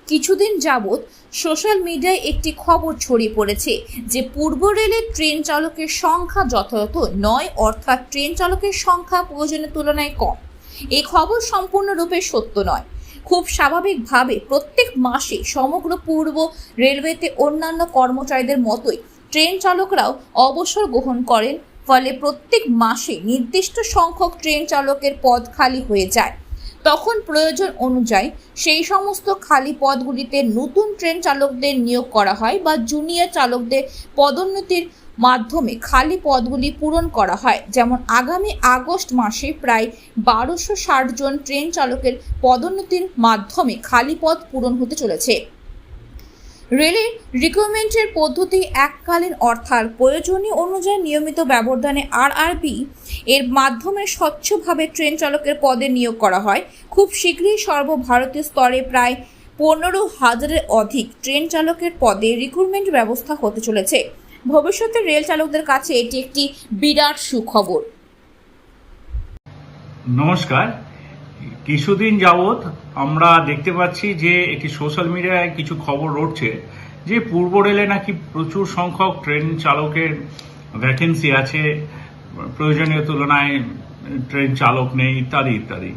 কিছুদিন যাবৎ সোশ্যাল মিডিয়ায় একটি খবর ছড়িয়ে পড়েছে যে পূর্ব রেলের ট্রেন চালকের সংখ্যা যথাযথ নয়, অর্থাৎ ট্রেন চালকের সংখ্যা প্রয়োজনের তুলনায় কম। এই খবর সম্পূর্ণরূপে সত্য নয়। খুব স্বাভাবিকভাবে প্রত্যেক মাসে সমগ্র পূর্ব রেলওয়েতে অন্যান্য কর্মচারীদের মতোই ট্রেন চালকরাও অবসর গ্রহণ করেন, ফলে প্রত্যেক মাসে নির্দিষ্ট সংখ্যক ট্রেন চালকের পদ খালি হয়ে যায়। তখন প্রয়োজন অনুযায়ী সেই সমস্ত খালি পদগুলিতে নতুন ট্রেন চালকদের নিয়োগ করা হয় বা জুনিয়র চালকদের পদোন্নতির মাধ্যমে খালি পদগুলি পূরণ করা হয়। যেমন আগামী আগস্ট মাসে প্রায় 1260 জন ট্রেন চালকের পদোন্নতির মাধ্যমে খালি পদ পূরণ হতে চলেছে। রেলের রিক্রুটমেন্টের পদ্ধতি এককালীন, অর্থাৎ প্রয়োজনীয় অনুযায়ী নিয়মিত ব্যবধানে আরআরবি এর মাধ্যমে স্বচ্ছভাবে ট্রেন চালকের পদে নিয়োগ করা হয়। খুব শীঘ্রই সর্বভারতীয় স্তরে প্রায় 15,000-এর অধিক ট্রেন চালকের পদে রিক্রুটমেন্ট ব্যবস্থা হতে চলেছে। ভবিষ্যতে রেল চালকদের কাছে এটি একটি বিরাট সুখবর। নমস্কার। কিছুদিন যাবৎ আমরা দেখতে পাচ্ছি যে একটি সোশ্যাল মিডিয়ায় কিছু খবর রটছে যে পূর্ব রেলে নাকি প্রচুর সংখ্যক ট্রেন চালকের ভ্যাকেন্সি আছে, প্রয়োজনীয় তুলনায় ট্রেন চালক নেই, ইত্যাদি ইত্যাদি।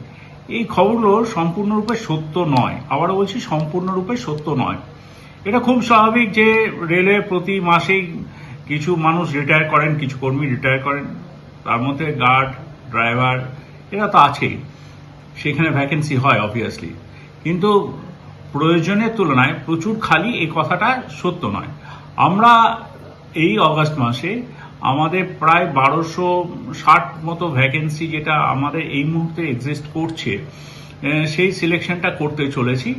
এই খবরগুলো সম্পূর্ণরূপে সত্য নয়। আবারও বলছি, সম্পূর্ণরূপে সত্য নয়। এটা খুব স্বাভাবিক যে রেলে প্রতি মাসেই কিছু মানুষ রিটায়ার করেন, কিছু কর্মী রিটায়ার করেন, তার মধ্যে গার্ড, ড্রাইভার এরা তো আছেই, সেখানে ভ্যাকেন্সি হয় অবভিয়াসলি। কিন্তু প্রয়োজনের তুলনায় প্রচুর খালি, এই কথাটা সত্য নয়। আমরা এই অগাস্ট মাসে আমাদের প্রায় 1260 মতো ভ্যাকেন্সি যেটা আমাদের এই মুহূর্তে এক্সিস্ট করছে, সেই সিলেকশনটা করতে চলেছি।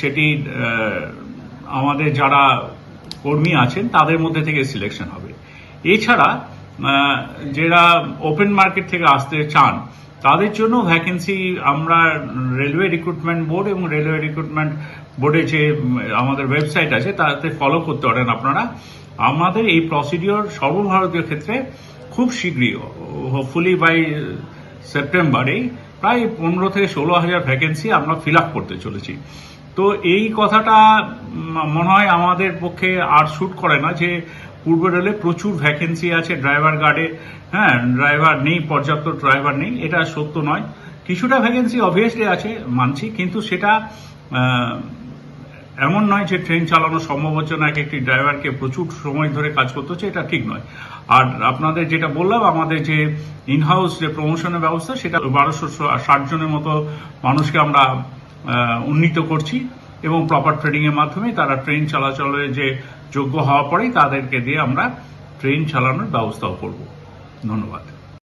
সেটি আমাদের যারা কর্মী আছেন তাদের মধ্যে থেকে সিলেকশন হবে। এছাড়া যারা ওপেন মার্কেট থেকে আসতে চান তাদের জন্য ভ্যাকেন্সি আমরা রেলওয়ে রিক্রুটমেন্ট বোর্ড এবং রেলওয়ে রিক্রুটমেন্ট বোর্ডে যে আমাদের ওয়েবসাইট আছে তাতে ফলো করতে পারেন আপনারা। আমাদের এই প্রসিডিওর সর্বভারতীয় ক্ষেত্রে খুব শীঘ্রই, হোপফুলি বাই সেপ্টেম্বরেই প্রায় 15 থেকে 16,000 ভ্যাকেন্সি আমরা ফিল আপ করতে চলেছি। তো এই কথাটা মনে হয় আমাদের পক্ষে আর শুট করে না যে পূর্ব রেলে প্রচুর ভ্যাকেন্সি আছে ড্রাইভার গার্ডে, ড্রাইভার নেই, পর্যাপ্ত ড্রাইভার নেই। এটা সত্য নয়। কিছুটা ভ্যাকেন্সি অবভিয়াসলি আছে, মানছি, কিন্তু সেটা এমন নয় যে ট্রেন চালানো সম্ভব হচ্ছে না, একটি ড্রাইভারকে প্রচুর সময় ধরে কাজ করতে হচ্ছে, এটা ঠিক নয়। আর আপনাদের যেটা বললাম, আমাদের যে ইনহাউস যে প্রমোশনের ব্যবস্থা, সেটা 1260 জনের মতো মানুষকে আমরা উন্নীত করছি এবং প্রপার ট্রেনিং এর মাধ্যমে তারা ট্রেন চলাচলের যে যোগ্য হওয়া পরেই তাদেরকে দিয়ে আমরা ট্রেন চালানোর ব্যবস্থাও করব। ধন্যবাদ।